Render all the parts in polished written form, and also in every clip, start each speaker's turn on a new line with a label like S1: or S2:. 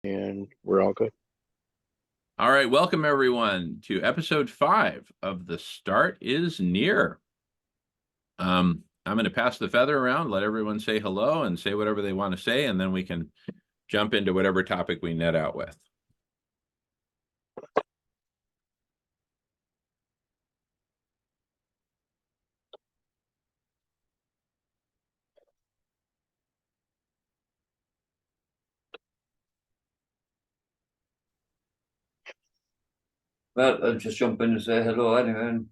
S1: and we're all good.
S2: All right, welcome everyone to episode 5 of The Start is Near. I'm going to pass the feather around, let everyone say hello and say whatever they want to say, and then we can jump into whatever topic we net out with.
S3: Well, I'll just jump in and say hello anyway, and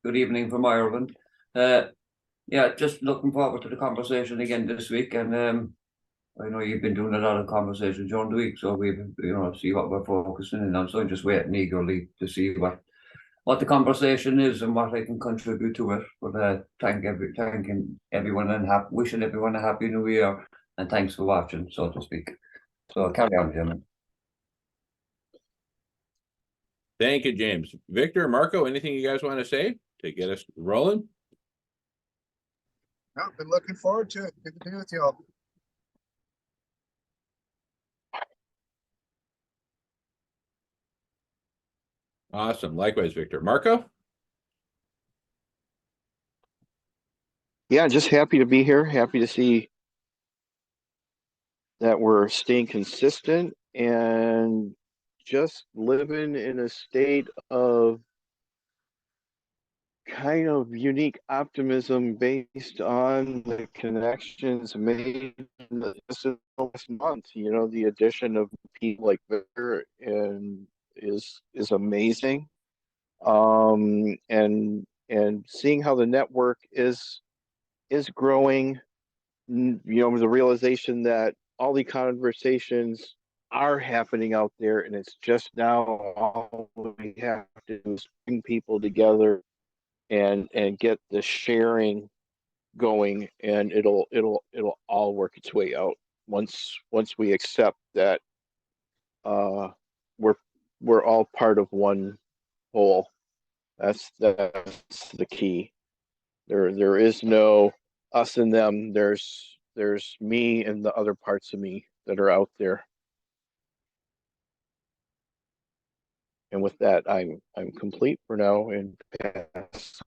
S3: good evening from Ireland. Yeah, just looking forward to the conversation again this week, and I know you've been doing a lot of conversations during the week, so we, see what we're focusing in on. So I'm just waiting eagerly to see what the conversation is and what I can contribute to it. But thanking everyone and wishing everyone a happy New Year, and thanks for watching, so to speak. So carry on, Jim.
S2: Thank you, James. Victor, Marco, anything you guys want to say to get us rolling?
S4: I've been looking forward to it. Good to be with you all.
S2: Awesome. Likewise, Victor. Marco?
S1: Yeah, just happy to be here. Happy to see that we're staying consistent and just living in a state of kind of unique optimism based on the connections made in the last month. You know, the addition of people like Victor is amazing. And seeing how the network is growing, the realization that all the conversations are happening out there, and it's just now all we have to do is bring people together and get the sharing going, and it'll all work its way out once we accept that we're all part of one whole. That's the key. There is no us and them. There's me and the other parts of me that are out there. And with that, I'm complete for now and pass.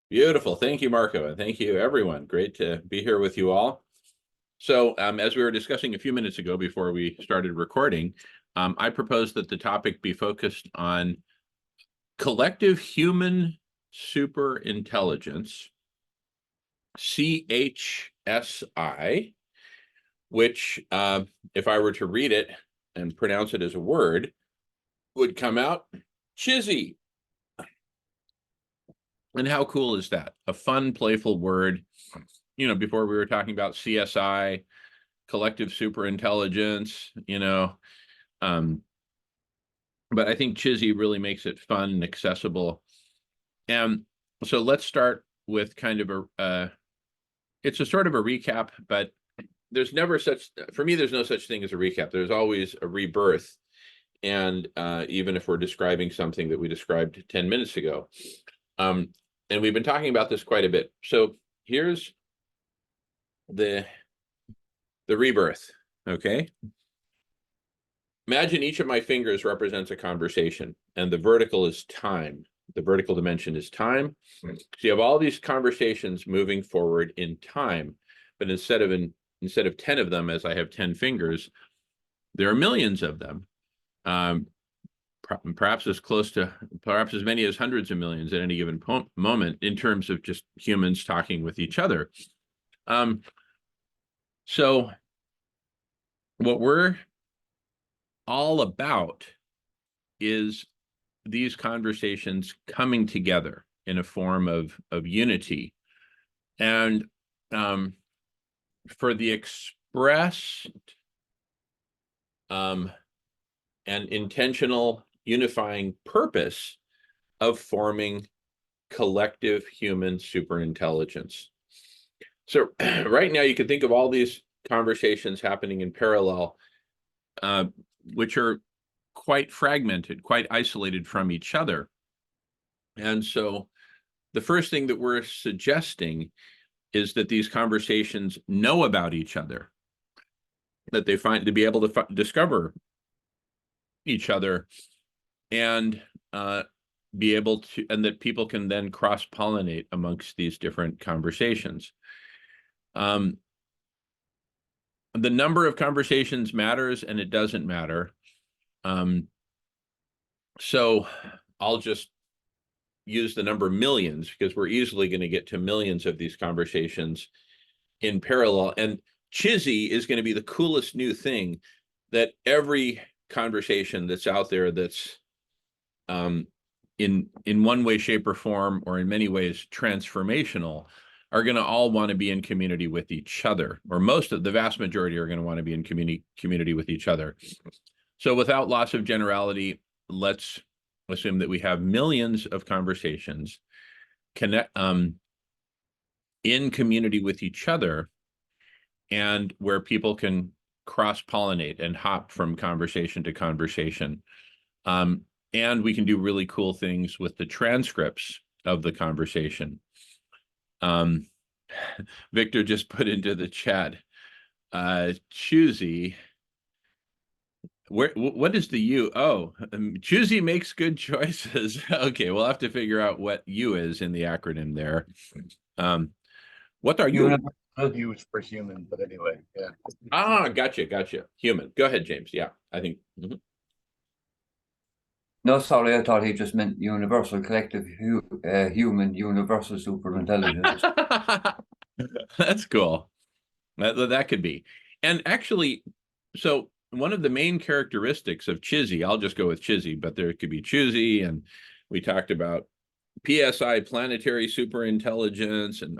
S2: Beautiful. Thank you, Marco, and thank you, everyone. Great to be here with you all. So as we were discussing a few minutes ago before we started recording, I proposed that the topic be focused on collective human superintelligence, CHSI, which, if I were to read it and pronounce it as a word, would come out chizzy. And how cool is that? A fun, playful word. You know, before we were talking about CSI, collective superintelligence, but I think chizzy really makes it fun and accessible. And so let's start with kind of it's a sort of a recap, but there's no such thing as a recap. There's always a rebirth. And even if we're describing something that we described 10 minutes ago. And we've been talking about this quite a bit. So here's the rebirth, okay? Imagine each of my fingers represents a conversation, and the vertical is time. The vertical dimension is time. So you have all these conversations moving forward in time, but instead of 10 of them, as I have 10 fingers, there are millions of them. Perhaps as many as hundreds of millions at any given moment in terms of just humans talking with each other. So what we're all about is these conversations coming together in a form of unity. And for the expressed and intentional unifying purpose of forming collective human superintelligence. So right now you can think of all these conversations happening in parallel, which are quite fragmented, quite isolated from each other. And so the first thing that we're suggesting is that these conversations know about each other. that they find to be able to discover each other and be able to, and that people can then cross-pollinate amongst these different conversations. The number of conversations matters and it doesn't matter. So I'll just use the number millions because we're easily going to get to millions of these conversations in parallel. And Chizzy is going to be the coolest new thing that every conversation that's out there that's in one way, shape, or form, or in many ways transformational, are going to all want to be in community with each other, or the vast majority are going to want to be in community with each other. So without loss of generality, let's assume that we have millions of conversations in community with each other, and where people can cross-pollinate and hop from conversation to conversation. And we can do really cool things with the transcripts of the conversation. Victor just put into the chat, Choosy. What is the U? Oh, Choosy makes good choices. Okay, we'll have to figure out what U is in the acronym there. What are you?
S4: U is for human, but anyway, yeah.
S2: Ah, gotcha. Human. Go ahead, James. Yeah, I think.
S3: No, sorry, I thought he just meant universal collective human universal superintelligence.
S2: That's cool. That could be. And actually, so one of the main characteristics of Chizzy, I'll just go with Chizzy, but there could be Choosy, and we talked about PSI, planetary superintelligence, and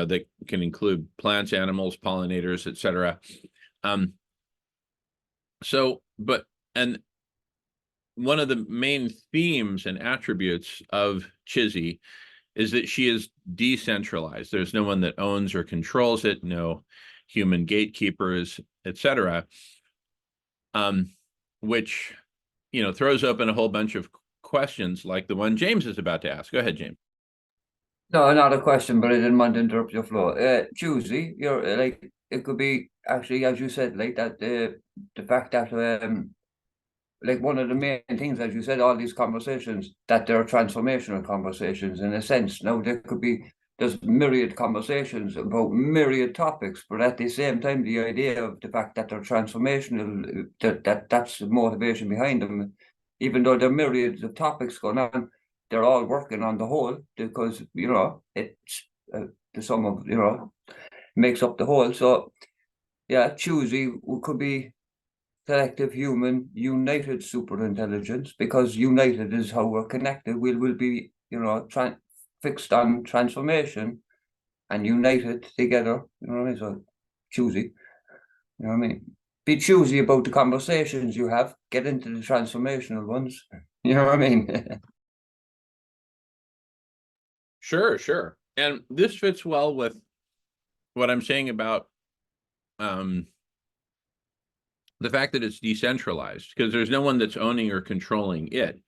S2: that can include plants, animals, pollinators, etc. And one of the main themes and attributes of Chizzy is that she is decentralized. There's no one that owns or controls it, no human gatekeepers, etc. Which, throws open a whole bunch of questions like the one James is about to ask. Go ahead, James.
S3: No, not a question, but I didn't want to interrupt your flow. Choosy, you're like, it could be actually, as you said, like that the fact that like one of the main things, as you said, all these conversations, that they're transformational conversations in a sense. Now there's myriad conversations about myriad topics, but at the same time, the idea of the fact that they're transformational, that's the motivation behind them. Even though there are myriads of topics going on, they're all working on the whole, because it's the sum of makes up the whole. So yeah, Choosy could be collective human united superintelligence, because united is how we're connected. We'll be fixed on transformation and united together. You know what I mean? So Choosy, you know what I mean? Be choosy about the conversations you have. Get into the transformational ones. You know what I mean?
S2: Sure. And this fits well with what I'm saying about the fact that it's decentralized, because there's no one that's owning or controlling it.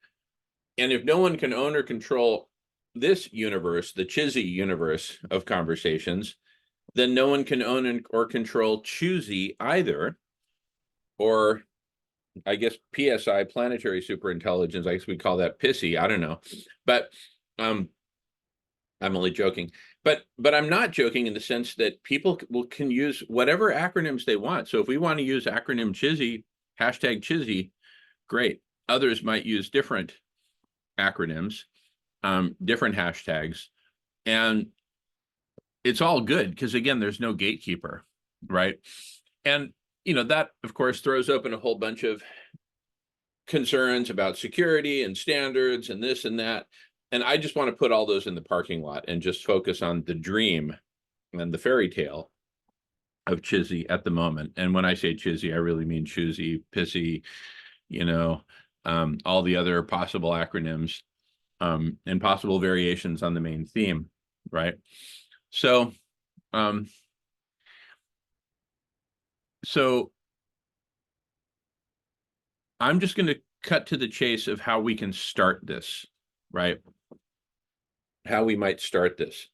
S2: And if no one can own or control this universe, the Chizzy universe of conversations, then no one can own or control Choosy either, or I guess PSI, planetary superintelligence. I guess we call that Pissy. I don't know, but I'm only joking. But I'm not joking in the sense that people can use whatever acronyms they want. So if we want to use acronym Chizzy, hashtag Chizzy, great. Others might use different acronyms, different hashtags, and it's all good because, again, there's no gatekeeper, right? And that of course throws open a whole bunch of concerns about security and standards and this and that. And I just want to put all those in the parking lot and just focus on the dream and the fairy tale of Chizzy at the moment. And when I say Chizzy, I really mean Choosy, Pissy, all the other possible acronyms and possible variations on the main theme, right? So I'm just going to cut to the chase of how we can start this, right? How we might start this.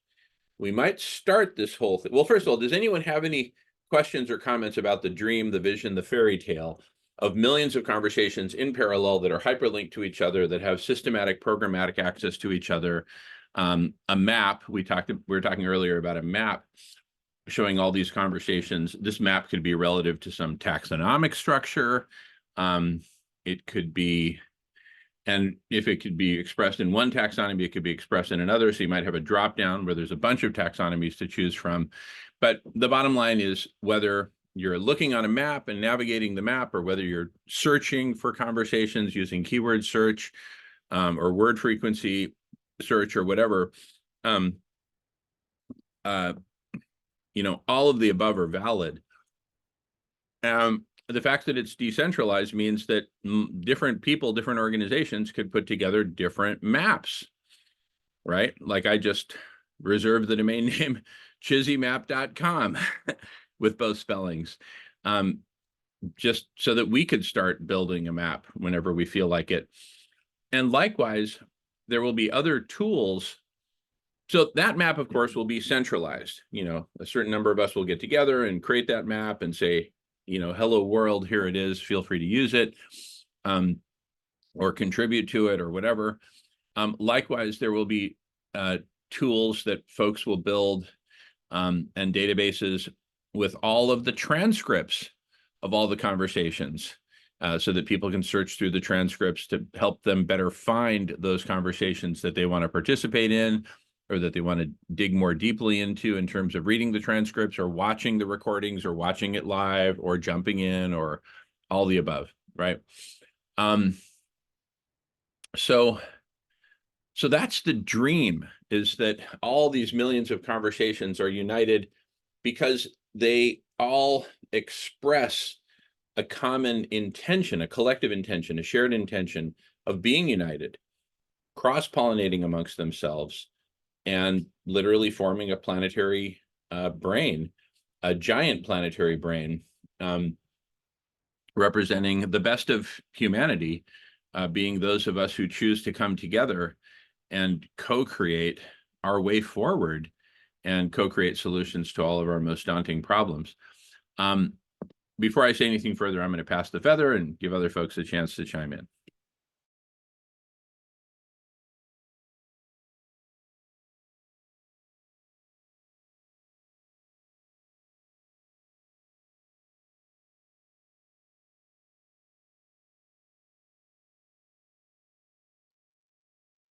S2: We might start this whole thing. Well, first of all, does anyone have any questions or comments about the dream, the vision, the fairy tale of millions of conversations in parallel that are hyperlinked to each other, that have systematic programmatic access to each other. A map, we were talking earlier about a map showing all these conversations. This map could be relative to some taxonomic structure. It could be, and if it could be expressed in one taxonomy, it could be expressed in another. So you might have a drop down where there's a bunch of taxonomies to choose from. But the bottom line is, whether you're looking on a map and navigating the map, or whether you're searching for conversations using keyword search, or word frequency search, or whatever, you know, all of the above are valid. The fact that it's decentralized means that different people, different organizations could put together different maps, right? Like, I just reserved the domain name chizzymap.com with both spellings, just so that we could start building a map whenever we feel like it. And likewise, there will be other tools. So that map, of course, will be centralized. You know, a certain number of us will get together and create that map and say, you know, hello world, here it is, feel free to use it, or contribute to it, or whatever. Likewise, there will be tools that folks will build, and databases with all of the transcripts of all the conversations, so that people can search through the transcripts to help them better find those conversations that they want to participate in, or that they want to dig more deeply into in terms of reading the transcripts, or watching the recordings, or watching it live, or jumping in, or all the above, right? So that's the dream, is that all these millions of conversations are united because they all express a common intention, a collective intention, a shared intention of being united, cross-pollinating amongst themselves, and literally forming a planetary brain, a giant planetary brain, representing the best of humanity, being those of us who choose to come together and co-create our way forward, and co-create solutions to all of our most daunting problems. Before I say anything further, I'm going to pass the feather and give other folks a chance to chime in.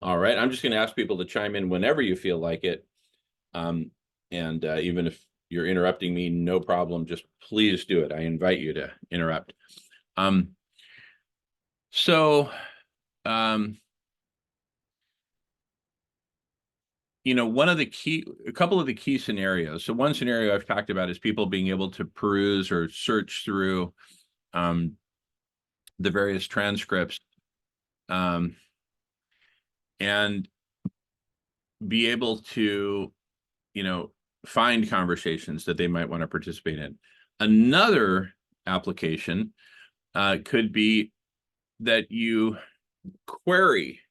S2: All right, I'm just going to ask people to chime in whenever you feel like it. Even if you're interrupting me, no problem, just please do it. I invite you to interrupt. You know, a couple of the key scenarios. So one scenario I've talked about is people being able to peruse or search through the various transcripts, and be able to, you know, find conversations that they might want to participate in. Another application could be that you query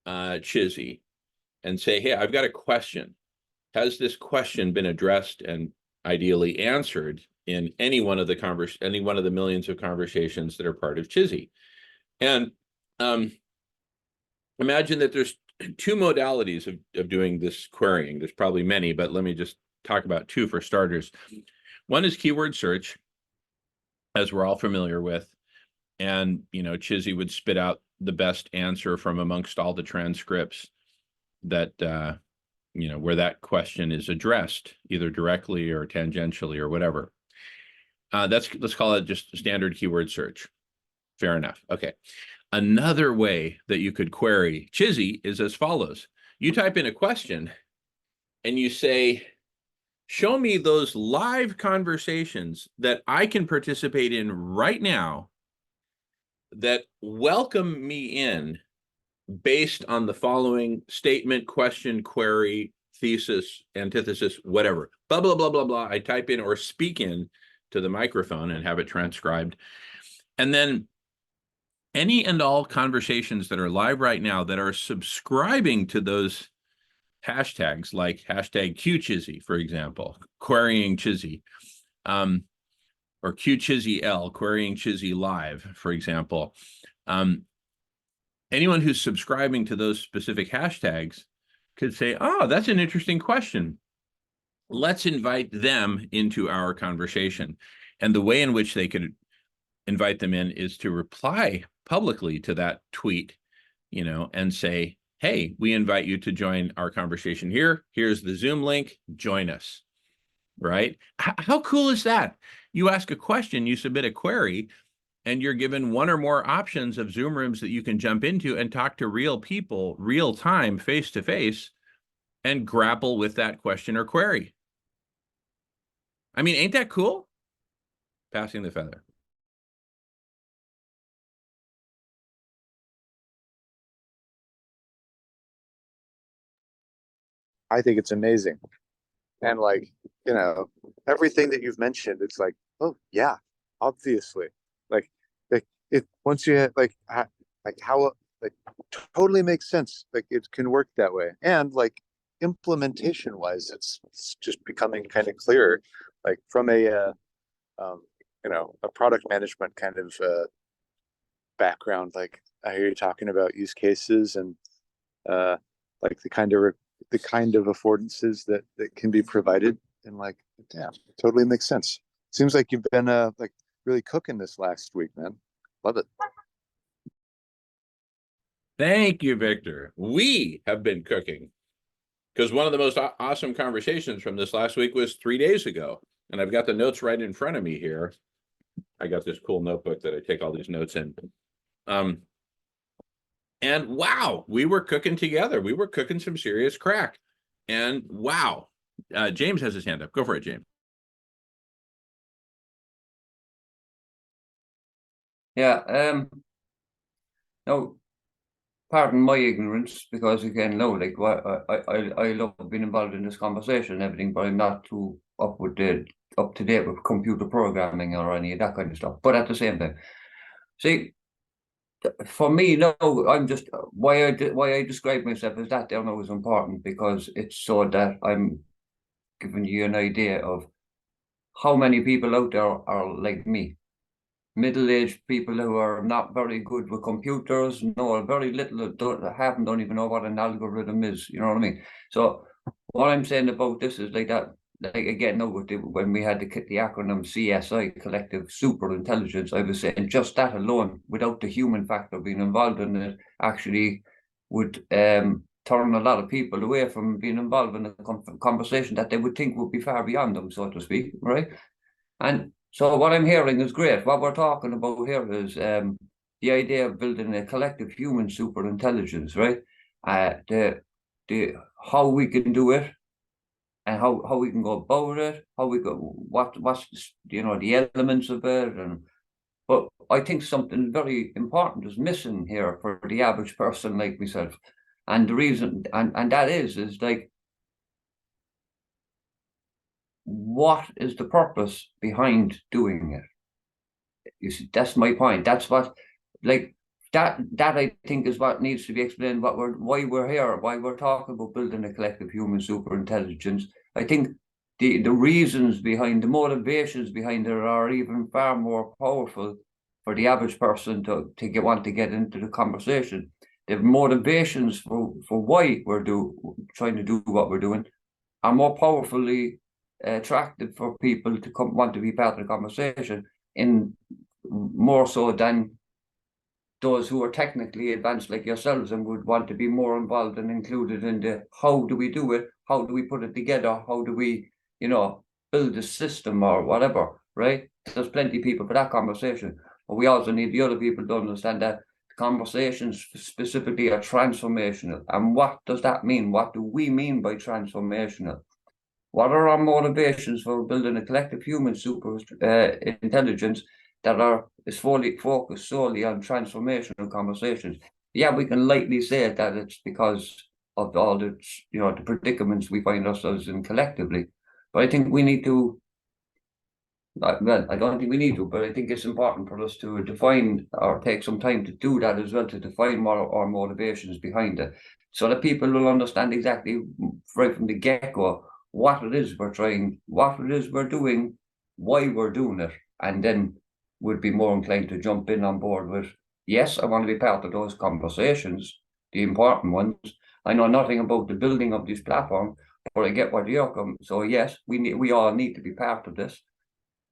S2: Chizzy and say, hey, I've got a question. Has this question been addressed and ideally answered in any one of the millions of conversations that are part of Chizzy? And imagine that there's two modalities of doing this querying. There's probably many, but let me just talk about two for starters. One is keyword search, as we're all familiar with. And, you know, Chizzy would spit out the best answer from amongst all the transcripts that, you know, where that question is addressed, either directly or tangentially or whatever. Let's call it just standard keyword search. Fair enough. Okay. Another way that you could query Chizzy is as follows. You type in a question and you say, show me those live conversations that I can participate in right now that welcome me in based on the following statement, question, query, thesis, antithesis, whatever, blah, blah, blah, blah, blah. I type in or speak in to the microphone and have it transcribed. And then any and all conversations that are live right now that are subscribing to those hashtags, like hashtag QChizzy, for example, querying Chizzy, or QChizzyL, querying Chizzy live, for example. Anyone who's subscribing to those specific hashtags could say, oh, that's an interesting question. Let's invite them into our conversation. And the way in which they could invite them in is to reply publicly to that tweet, you know, and say, hey, we invite you to join our conversation here. Here's the Zoom link, join us, right? How cool is that? You ask a question, you submit a query, and you're given one or more options of Zoom rooms that you can jump into and talk to real people, real time, face to face, and grapple with that question or query. I mean, ain't that cool? Passing the feather.
S4: I think it's amazing. And like, you know, everything that you've mentioned, it's like, oh yeah, obviously. Like it once you like how like totally makes sense. Like it can work that way. And like implementation wise, it's just becoming kind of clearer. Like from a you know, a product management kind of background, like I hear you talking about use cases and like the kind of affordances that can be provided, and like, yeah, totally makes sense. Seems like you've been like really cooking this last week, man. Love it.
S2: Thank you, Victor. We have been cooking, because one of the most awesome conversations from this last week was 3 days ago. And I've got the notes right in front of me here. I got this cool notebook that I take all these notes in. And wow, we were cooking together. We were cooking some serious crack. And wow, James has his hand up. Go for it, James.
S3: Yeah, no, pardon my ignorance, because again, no, like I love being involved in this conversation and everything, but I'm not too up to date with computer programming or any of that kind of stuff. But at the same time, see, for me, no, I'm just why I describe myself as that there now is important, because it's so that I'm giving you an idea of how many people out there are like me. Middle-aged people who are not very good with computers, know very little, don't even know what an algorithm is. You know what I mean? So what I'm saying about this is like that. Like again, no, when we had the acronym CSI, Collective Super Intelligence, I was saying just that alone, without the human factor being involved in it, actually would turn a lot of people away from being involved in a conversation that they would think would be far beyond them, so to speak, right? And so what I'm hearing is great. What we're talking about here is the idea of building a collective human super intelligence, right? The how we can do it, and how we can go about it, how we go, what's you know, the elements of it, and but I think something very important is missing here for the average person like myself, and the reason, and that is like, what is the purpose behind doing it? You see, that's my point. That's what, like, that I think is what needs to be explained. Why we're here, why we're talking about building a collective human super intelligence. I think the reasons behind, the motivations behind it are even far more powerful for the average person to want to get into the conversation. The motivations for why we're trying to do what we're doing are more powerfully attractive for people to want to be part of the conversation, in more so than those who are technically advanced like yourselves and would want to be more involved and included in the how do we do it, how do we put it together, how do we, you know, build a system or whatever, right? There's plenty of people for that conversation, but we also need the other people to understand that conversations specifically are transformational. And what does that mean? What do we mean by transformational? What are our motivations for building a collective human super intelligence that is fully focused solely on transformational conversations? Yeah, we can lightly say that it's because of all the, you know, the predicaments we find ourselves in collectively. But I think we need to, well, I don't think we need to, but I think it's important for us to define, or take some time to do that as well, to define what our motivations behind it, so that people will understand exactly right from the get-go what it is we're trying, what it is we're doing, why we're doing it, and then we'd be more inclined to jump in on board with, yes, I want to be part of those conversations, the important ones. I know nothing about the building of this platform, but I get where you're coming. So yes, we all need to be part of this.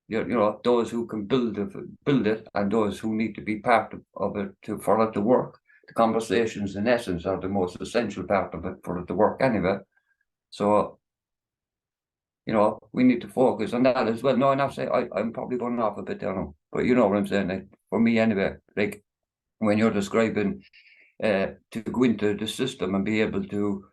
S3: You know, those who can build it, and those who need to be part of it for it to work. The conversations, in essence, are the most essential part of it for it to work anyway. So, you know, we need to focus on that as well. No, and I'm probably going off a bit there now, but you know what I'm saying. Like, for me anyway, like when you're describing to go into the system and be able to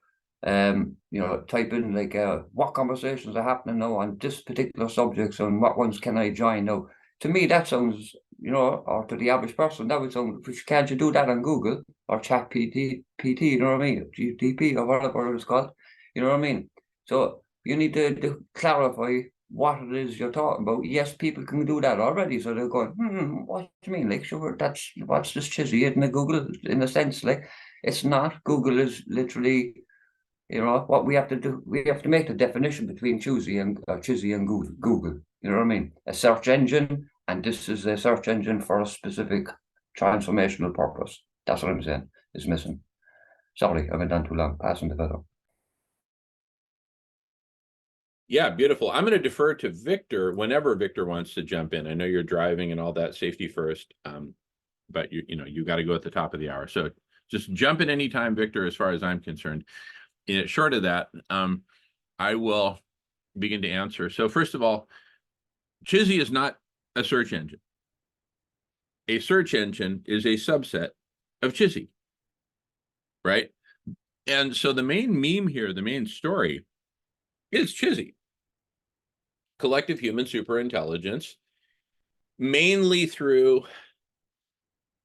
S3: you know, type in like what conversations are happening now on this particular subjects and what ones can I join now. To me, that sounds, you know, or to the average person, that would sound, can't you do that on Google or ChatGPT, you know what I mean? GTP or whatever it's called, you know what I mean? So you need to clarify what it is you're talking about. Yes, people can do that already. So they're going, what do you mean? Like, sure, that's what's this Chizzy in the Google, in a sense, like it's not. Google is literally, you know, what we have to do. We have to make the definition between Chizzy and Google. You know what I mean? A search engine, and this is a search engine for a specific transformational purpose. That's what I'm saying is missing. Sorry, I went on too long. Passing the feather.
S2: Yeah, beautiful. I'm going to defer to Victor whenever Victor wants to jump in. I know you're driving and all that, safety first, but you know, you got to go at the top of the hour. So just jump in anytime, Victor, as far as I'm concerned. Short of that, I will begin to answer. So first of all, Chizzy is not a search engine. A search engine is a subset of Chizzy, right? And so the main meme here, the main story is Chizzy. Collective human superintelligence, mainly through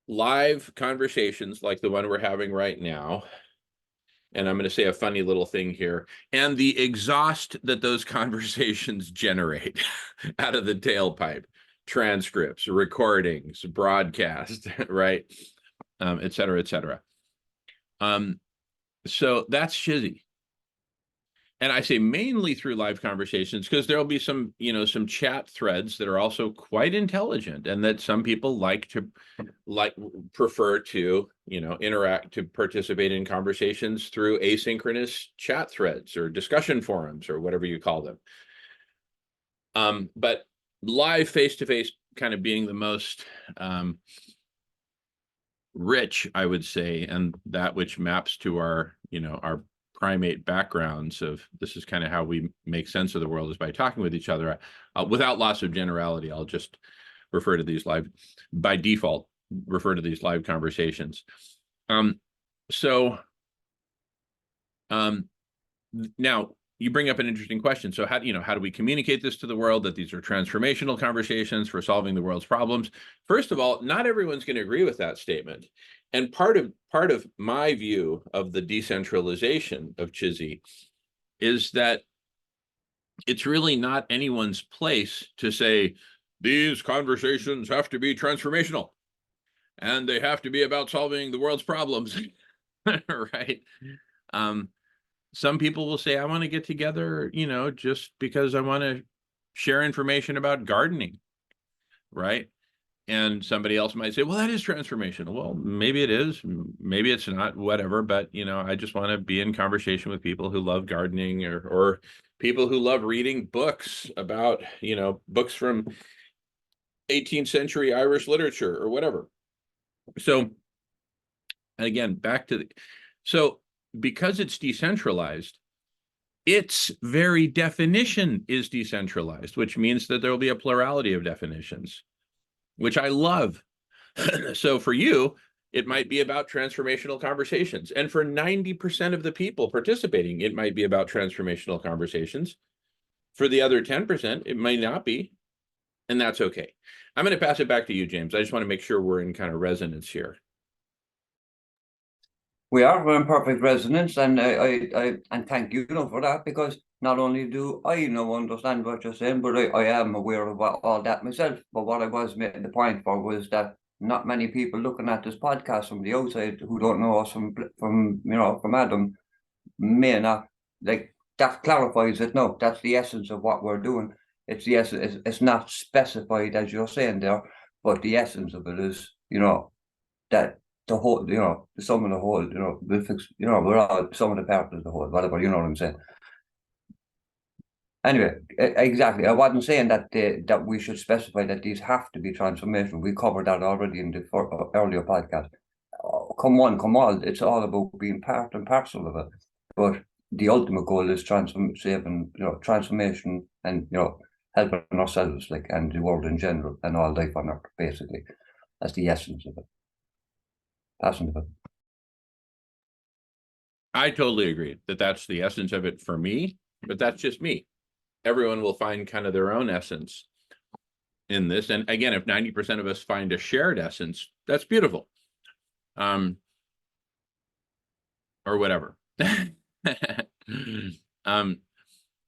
S2: live conversations like the one we're having right now. And I'm going to say a funny little thing here, and the exhaust that those conversations generate out of the tailpipe, transcripts, recordings, broadcast, right? Et cetera, et cetera. So that's Chizzy. And I say mainly through live conversations because there'll be some, you know, some chat threads that are also quite intelligent and that some people prefer to, you know, interact, to participate in conversations through asynchronous chat threads or discussion forums or whatever you call them. But live face-to-face kind of being the most rich, I would say, and that which maps to our, you know, our primate backgrounds of this is kind of how we make sense of the world, is by talking with each other. Without loss of generality, I'll just refer to these live, by default, refer to these live conversations. Now you bring up an interesting question. So how do we communicate this to the world, that these are transformational conversations for solving the world's problems? First of all, not everyone's going to agree with that statement. And part of my view of the decentralization of Chizzy is that it's really not anyone's place to say these conversations have to be transformational and they have to be about solving the world's problems, right? Some people will say, I want to get together, you know, just because I want to share information about gardening, right? And somebody else might say, well, that is transformational. Well, maybe it is, maybe it's not, whatever. But, you know, I just want to be in conversation with people who love gardening or people who love reading books about, you know, books from 18th century Irish literature or whatever. So again, back to so because it's decentralized, its very definition is decentralized, which means that there will be a plurality of definitions, which I love. So for you, it might be about transformational conversations. And for 90% of the people participating, it might be about transformational conversations. For the other 10%, it may not be. And that's okay. I'm going to pass it back to you, James. I just want to make sure we're in kind of resonance here.
S3: We're in perfect resonance, and I thank you for that, because not only do I understand what you're saying, but I am aware of all that myself. But what I was making the point for was that not many people looking at this podcast from the outside who don't know us from Adam may not, like, that clarifies it. No, that's the essence of what we're doing. it's the essence. It's not specified as you're saying there, but the essence of it is, that the whole, the sum of the whole, we'll fix, we're all sum of the parts of the whole, whatever, you know what I'm saying. Anyway, exactly. I wasn't saying that that we should specify that these have to be transformational. We covered that already in the earlier podcast. Come on, come on. It's all about being part and parcel of it. But the ultimate goal is transformation and helping ourselves, like, and the world in general, and all life on Earth, basically. That's the essence of it. Passion of it.
S2: I totally agree that that's the essence of it for me, but that's just me. Everyone will find kind of their own essence in this. And again, if 90% of us find a shared essence, that's beautiful. Or whatever.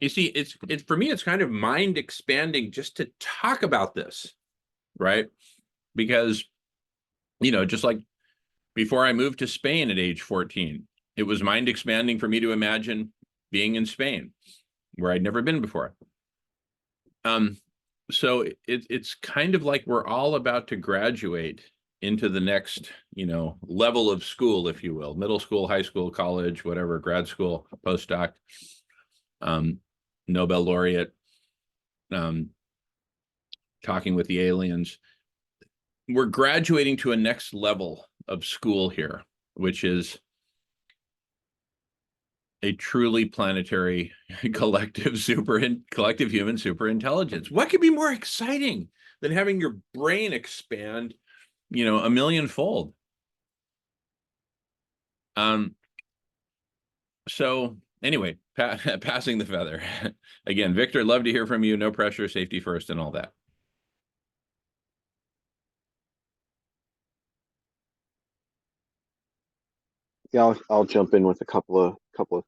S2: You see, it's for me, it's kind of mind expanding just to talk about this, right? Because, just like before I moved to Spain at age 14, it was mind expanding for me to imagine being in Spain, where I'd never been before. So it's kind of like we're all about to graduate into the next, level of school, if you will, middle school, high school, college, whatever, grad school, postdoc, Nobel laureate, talking with the aliens. We're graduating to a next level of school here, which is a truly planetary collective human superintelligence. What could be more exciting than having your brain expand, a millionfold? So anyway, passing the feather. Again, Victor, love to hear from you. No pressure, safety first, and all that.
S1: Yeah, I'll jump in with a couple of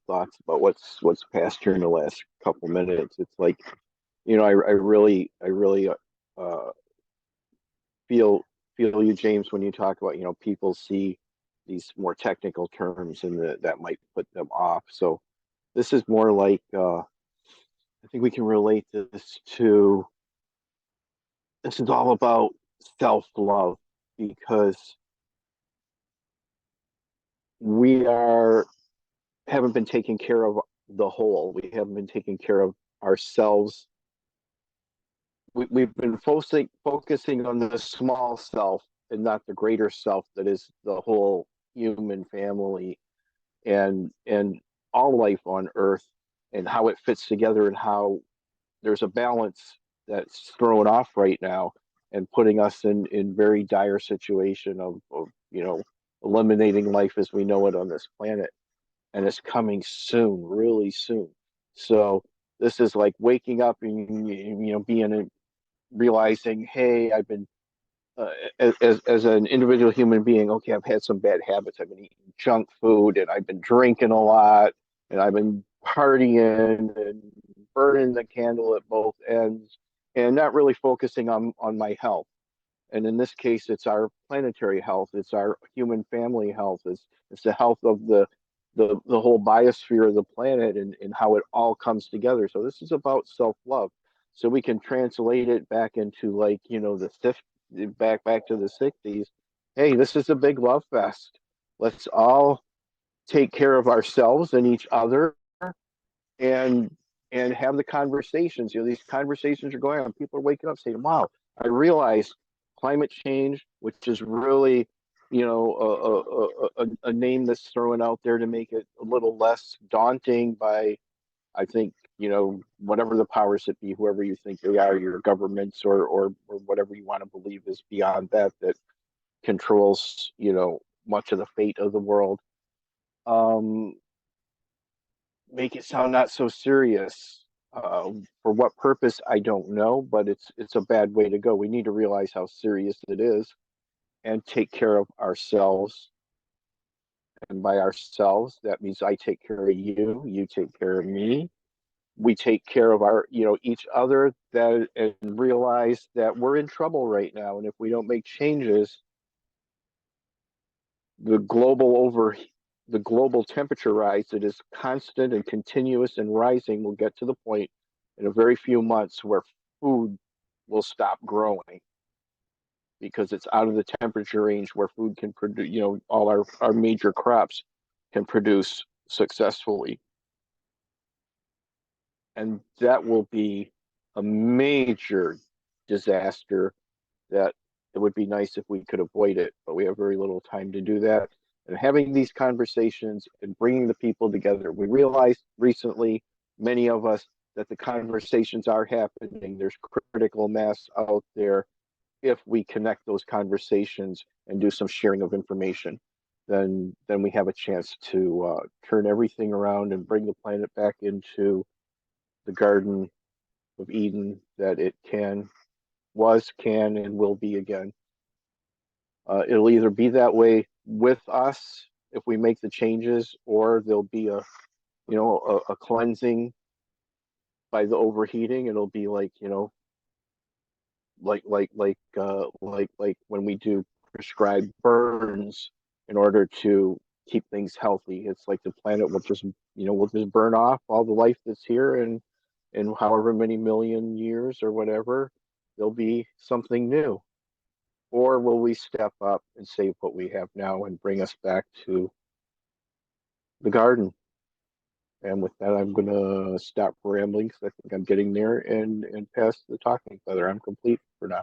S1: thoughts about what's passed here in the last couple minutes. It's like, I really feel you, James, when you talk about, people see these more technical terms and that might put them off. So this is more like, I think we can relate this to, this is all about self-love, because we haven't been taking care of the whole. We haven't been taking care of ourselves. We've been focusing on the small self and not the greater self that is the whole human family and all life on Earth, and how it fits together, and how there's a balance that's thrown off right now and putting us in very dire situation of eliminating life as we know it on this planet. And it's coming soon, really soon. So this is like waking up and realizing, hey, I've been as an individual human being, okay, I've had some bad habits. I've been eating junk food, and I've been drinking a lot, and I've been partying and burning the candle at both ends, and not really focusing on my health. And in this case, it's our planetary health, it's our human family health, it's the health of the whole biosphere of the planet, and how it all comes together. So this is about self-love. So we can translate it back into, like, back to the 60s. Hey, this is a big love fest. Let's all take care of ourselves and each other, and have the conversations. These conversations are going on. People are waking up saying, wow, I realize climate change, which is really, a name that's thrown out there to make it a little less daunting by, I think, whatever the powers that be, whoever you think they are, your governments or whatever you want to believe is beyond that controls, much of the fate of the world. Make it sound not so serious. For what purpose, I don't know, but it's a bad way to go. We need to realize how serious it is and take care of ourselves. And by ourselves, that means I take care of you, you take care of me. We take care of each other, and realize that we're in trouble right now. And if we don't make changes, the global temperature rise that is constant and continuous and rising will get to the point in a very few months where food will stop growing because it's out of the temperature range where food can produce, all our major crops can produce successfully. And that will be a major disaster that it would be nice if we could avoid it, but we have very little time to do that. And having these conversations and bringing the people together, we realized recently, many of us, that the conversations are happening. There's critical mass out there. If we connect those conversations and do some sharing of information, then we have a chance to turn everything around and bring the planet back into the Garden of Eden that it was, can, and will be again. It'll either be that way with us if we make the changes, or there'll be a cleansing by the overheating. It'll be like, like when we do prescribed burns in order to keep things healthy. It's like the planet will just burn off all the life that's here, and in however many million years or whatever, there'll be something new. Or will we step up and save what we have now and bring us back to the garden? And with that, I'm going to stop rambling because I think I'm getting there and pass the talking feather. I'm complete for now.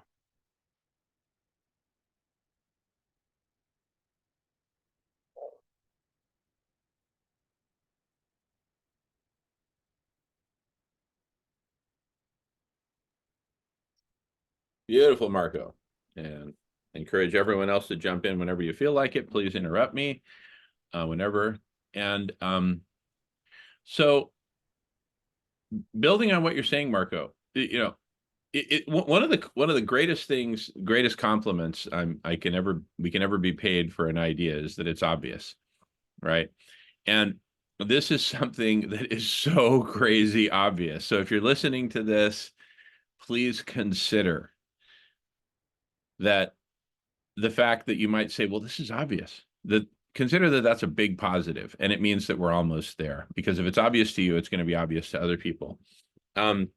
S2: Beautiful, Marco. And encourage everyone else to jump in whenever you feel like it. Please interrupt me whenever. And so building on what you're saying, Marco, one of the greatest compliments we can ever be paid for an idea is that it's obvious, right? And this is something that is so crazy obvious. So if you're listening to this, please consider that the fact that you might say, well, this is obvious, consider that that's a big positive, and it means that we're almost there, because if it's obvious to you, it's going to be obvious to other people. And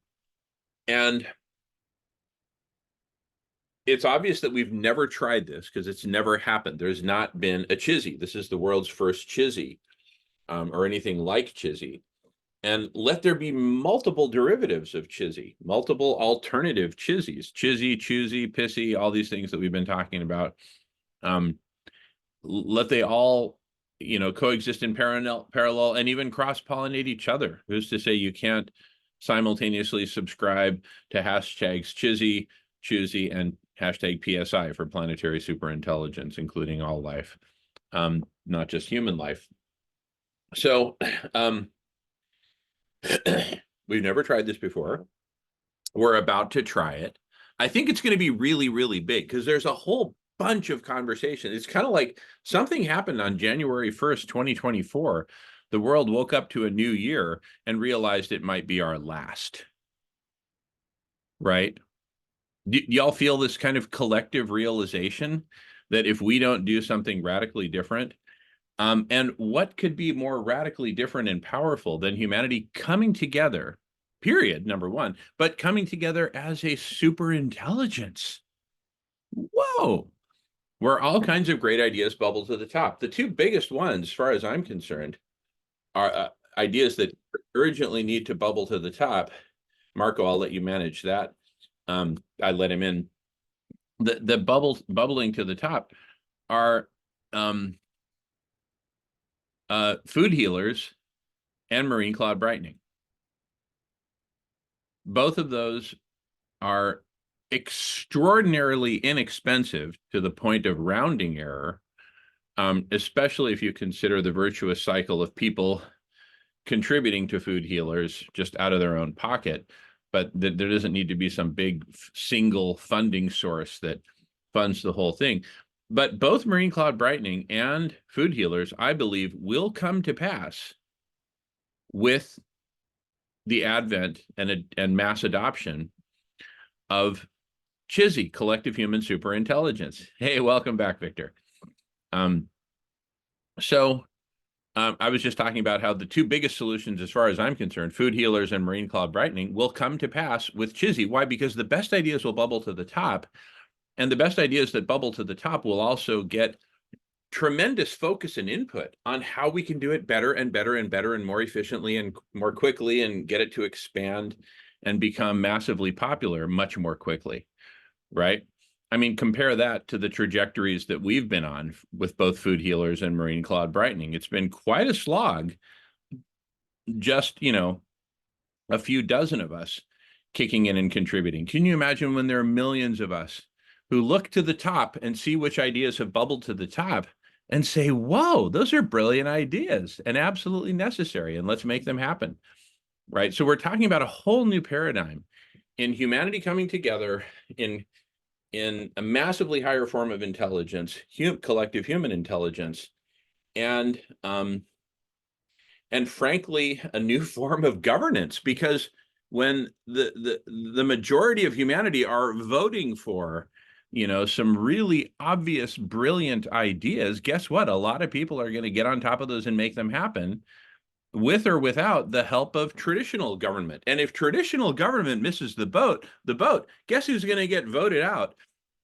S2: it's obvious that we've never tried this because it's never happened. There's not been a Chizzy. This is the world's first Chizzy, or anything like Chizzy. And let there be multiple derivatives of Chizzy, multiple alternative Chizzies, Chizzy, Choosy, Pissy, all these things that we've been talking about. Let they all, coexist in parallel and even cross-pollinate each other. Who's to say you can't simultaneously subscribe to hashtags Chizzy, Choosy, and hashtag PSI for planetary superintelligence, including all life, not just human life. So, we've never tried this before. We're about to try it. I think it's going to be really, really big because there's a whole bunch of conversation. It's kind of like something happened on January 1st, 2024. The world woke up to a new year and realized it might be our last. Right? Do y'all feel this kind of collective realization that if we don't do something radically different, and what could be more radically different and powerful than humanity coming together, period, number one, but coming together as a super intelligence? Whoa, where all kinds of great ideas bubble to the top. The two biggest ones, as far as I'm concerned, are ideas that urgently need to bubble to the top. Marco, I'll let you manage that. I let him in. The bubbling to the top are food healers and marine cloud brightening. Both of those are extraordinarily inexpensive to the point of rounding error, especially if you consider the virtuous cycle of people contributing to food healers just out of their own pocket. But there doesn't need to be some big single funding source that funds the whole thing. But both marine cloud brightening and food healers, I believe, will come to pass with the advent and mass adoption of Chizzy, collective human superintelligence. Hey, welcome back, Victor. I was just talking about how the two biggest solutions, as far as I'm concerned, food healers and marine cloud brightening, will come to pass with Chizzy. Why? Because the best ideas will bubble to the top, and the best ideas that bubble to the top will also get tremendous focus and input on how we can do it better and better and better and more efficiently and more quickly, and get it to expand and become massively popular much more quickly, right? I mean, compare that to the trajectories that we've been on with both food healers and marine cloud brightening. It's been quite a slog, just, you know, a few dozen of us kicking in and contributing. Can you imagine when there are millions of us who look to the top and see which ideas have bubbled to the top and say, whoa, those are brilliant ideas and absolutely necessary, and let's make them happen, right? So we're talking about a whole new paradigm in humanity coming together in a massively higher form of intelligence, collective human intelligence, and frankly, a new form of governance, because when the majority of humanity are voting for, you know, some really obvious, brilliant ideas, guess what? A lot of people are going to get on top of those and make them happen, with or without the help of traditional government. And if traditional government misses the boat, guess who's going to get voted out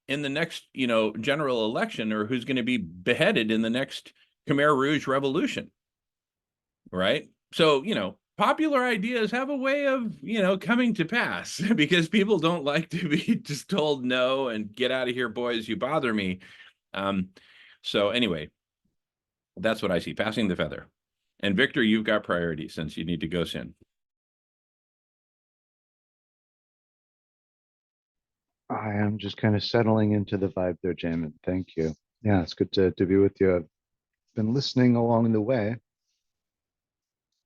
S2: in the next, you know, general election, or who's going to be beheaded in the next Khmer Rouge revolution, right? So, you know, popular ideas have a way of, you know, coming to pass because people don't like to be just told no and get out of here, boys, you bother me. So anyway, that's what I see, passing the feather. And Victor, you've got priority since you need to go soon.
S4: I am just kind of settling into the vibe there, Jamin. Thank you. Yeah, it's good to be with you. I've been listening along the way,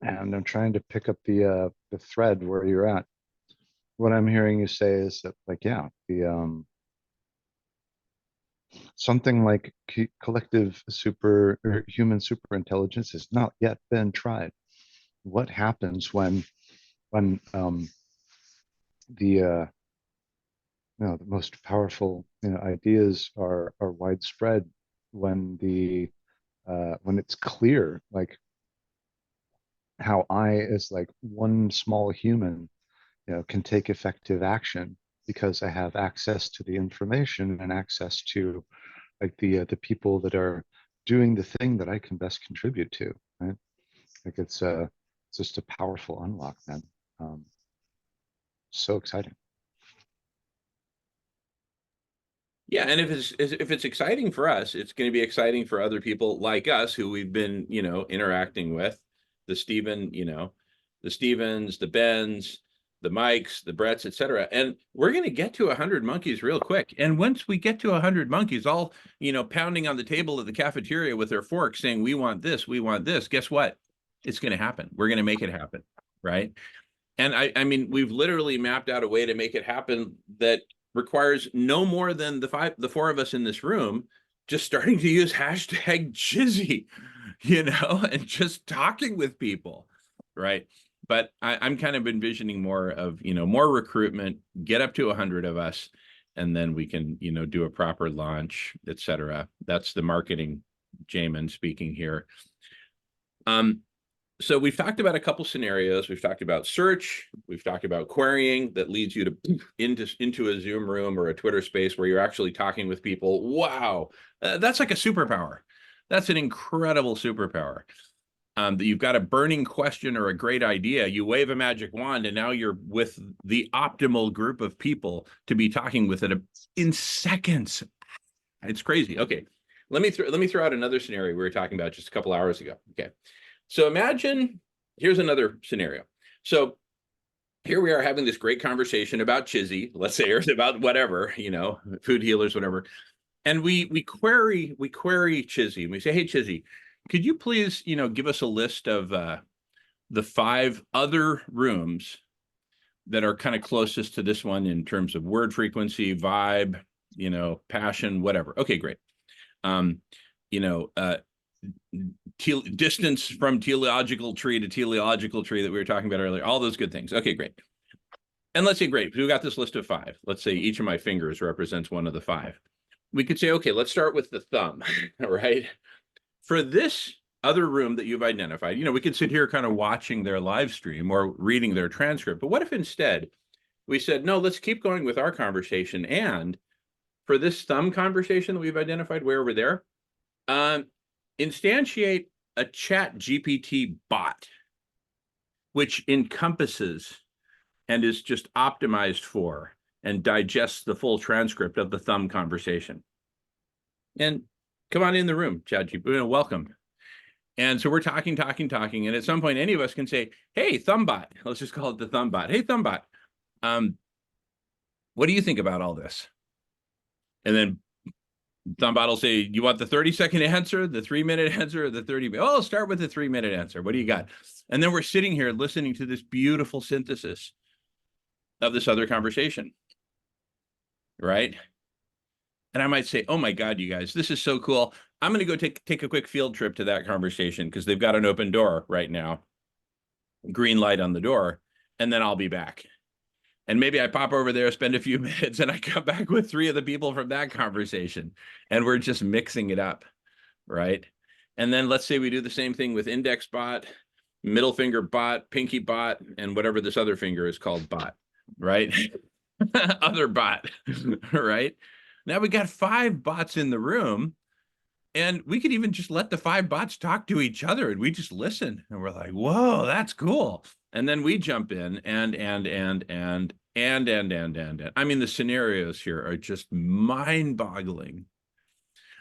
S4: and I'm trying to pick up the thread where you're at. What I'm hearing you say is that, like, yeah, the something like collective super or human super intelligence has not yet been tried. What happens when the you know, the most powerful, you know, ideas are widespread, when when it's clear, like, how I, as like one small human, you know, can take effective action because I have access to the information and access to, like, the people that are doing the thing that I can best contribute to, right? Like, it's just a powerful unlock, man. So exciting.
S2: Yeah, and if it's exciting for us, it's going to be exciting for other people like us who we've been, you know, interacting with, the Stephen, you know, the Stevens, the Bens, the Mikes, the Bretts, etc. And we're going to get to 100 monkeys real quick. And once we get to 100 monkeys, all, you know, pounding on the table at the cafeteria with their forks saying, we want this, guess what? It's going to happen. We're going to make it happen, right? And I mean, we've literally mapped out a way to make it happen that requires no more than the four of us in this room just starting to use hashtag Chizzy, you know, and just talking with people, right? But I'm kind of envisioning more of, you know, more recruitment, get up to 100 of us, and then we can, you know, do a proper launch, etc. That's the marketing Jamin speaking here. So we've talked about a couple scenarios. We've talked about search. We've talked about querying that leads you to into a Zoom room or a Twitter space where you're actually talking with people. Wow, that's like a superpower. That's an incredible superpower. That you've got a burning question or a great idea. You wave a magic wand, and now you're with the optimal group of people to be talking with it in seconds. It's crazy. Okay, let me throw out another scenario we were talking about just a couple hours ago. Okay. So imagine, here's another scenario. So here we are having this great conversation about Chizzy, let's say, or about whatever, you know, food healers, whatever. And we query Chizzy, and we say, hey, Chizzy, could you please, you know, give us a list of the 5 other rooms that are kind of closest to this one in terms of word frequency, vibe, you know, passion, whatever. Okay, great. You know, distance from teleological tree to teleological tree that we were talking about earlier, all those good things. Okay, great. And let's say, great, we got this list of 5. Let's say each of my fingers represents one of the 5. We could say, okay, let's start with the thumb, all right? For this other room that you've identified, you know, we could sit here kind of watching their live stream or reading their transcript, but what if instead we said, no, let's keep going with our conversation, and for this thumb conversation that we've identified way over there, instantiate a Chat GPT bot, which encompasses and is just optimized for and digests the full transcript of the thumb conversation. And come on in the room, Chat GPT, welcome. And so we're talking, and at some point, any of us can say, hey, Thumbbot, let's just call it the Thumbbot. Hey, Thumbbot, what do you think about all this? And then Thumbbot will say, you want the 30-second answer, the 3-minute answer, or the 30-minute? Oh, I'll start with the 3-minute answer. What do you got? And then we're sitting here listening to this beautiful synthesis of this other conversation, right? And I might say, oh my God, you guys, this is so cool. I'm going to go take a quick field trip to that conversation because they've got an open door right now, green light on the door, and then I'll be back. And maybe I pop over there, spend a few minutes, and I come back with 3 of the people from that conversation, and we're just mixing it up, right? And then let's say we do the same thing with index bot, middle finger bot, pinky bot, and whatever this other finger is called bot, right? Other bot, right? Now we got 5 bots in the room, and we could even just let the 5 bots talk to each other, and we just listen, and we're like, whoa, that's cool. And then we jump in and. I mean, the scenarios here are just mind-boggling.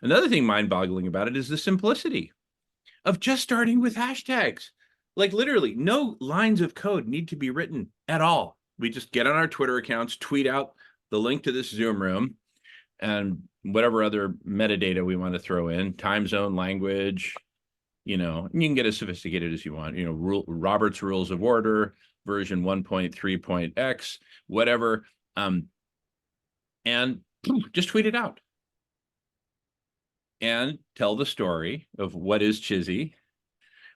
S2: Another thing mind-boggling about it is the simplicity of just starting with hashtags. Like literally, no lines of code need to be written at all. We just get on our Twitter accounts, tweet out the link to this Zoom room, and whatever other metadata we want to throw in, time zone, language, you know, you can get as sophisticated as you want, you know, Robert's Rules of Order, version 1.3.x, whatever, and just tweet it out. And tell the story of what is Chizzy.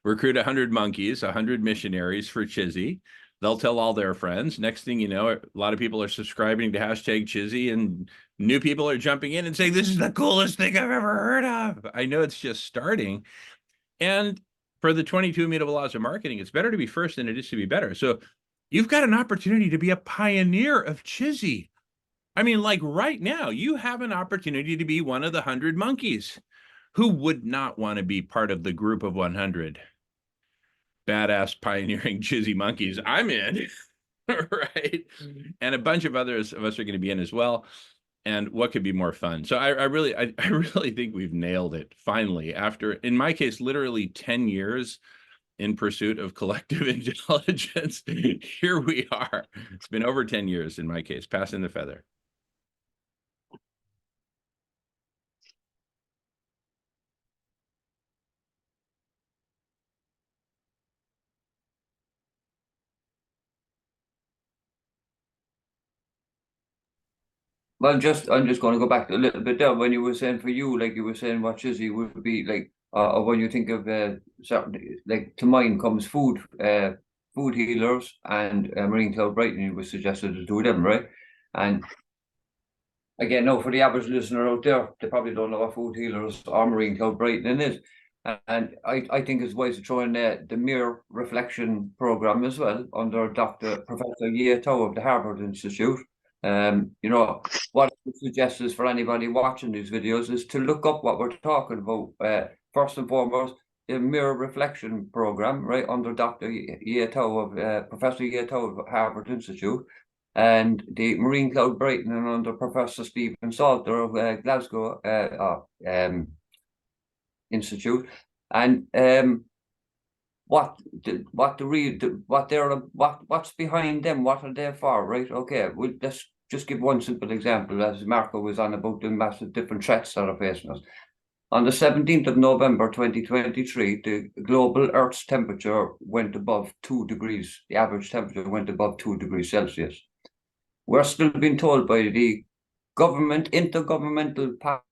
S2: Recruit 100 monkeys, 100 missionaries for Chizzy. They'll tell all their friends. Next thing you know, a lot of people are subscribing to hashtag Chizzy, and new people are jumping in and saying, this is the coolest thing I've ever heard of. I know it's just starting. And for the 22 immutable laws of marketing, it's better to be first than it is to be better. So you've got an opportunity to be a pioneer of Chizzy. I mean, like right now, you have an opportunity to be one of the 100 monkeys. Who would not want to be part of the group of 100? Badass pioneering Chizzy monkeys. I'm in, right? And a bunch of others of us are going to be in as well. And what could be more fun? So I really think we've nailed it finally, after, in my case, literally 10 years in pursuit of collective intelligence. Here we are. It's been over 10 years in my case, passing the feather.
S3: Well, I'm just going to go back a little bit there when you were saying for you, like you were saying what Chizzy would be like, or when you think of certain, like to mind comes food healers and marine cloud brightening was suggested to do them, right? And again, no, for the average listener out there, they probably don't know what food healers or marine cloud brightening is. And I think it's wise to throw in the Mirror Reflection program as well under Professor Ye Tao of the Harvard Institute. You know, what I suggest is for anybody watching these videos is to look up what we're talking about. First and foremost, the Mirror Reflection program, right, under Dr. Ye Tao of Professor Ye Tao of Harvard Institute, and the Marine Cloud Brightening under Professor Stephen Salter of Glasgow Institute. And what's behind them? What are they for? Right? Okay, let's just give one simple example, as Marco was on about the massive different threats that are facing us. On the 17th of November 2023, the global Earth's temperature went above 2 degrees. The average temperature went above 2 degrees Celsius. We're still being told by the Intergovernmental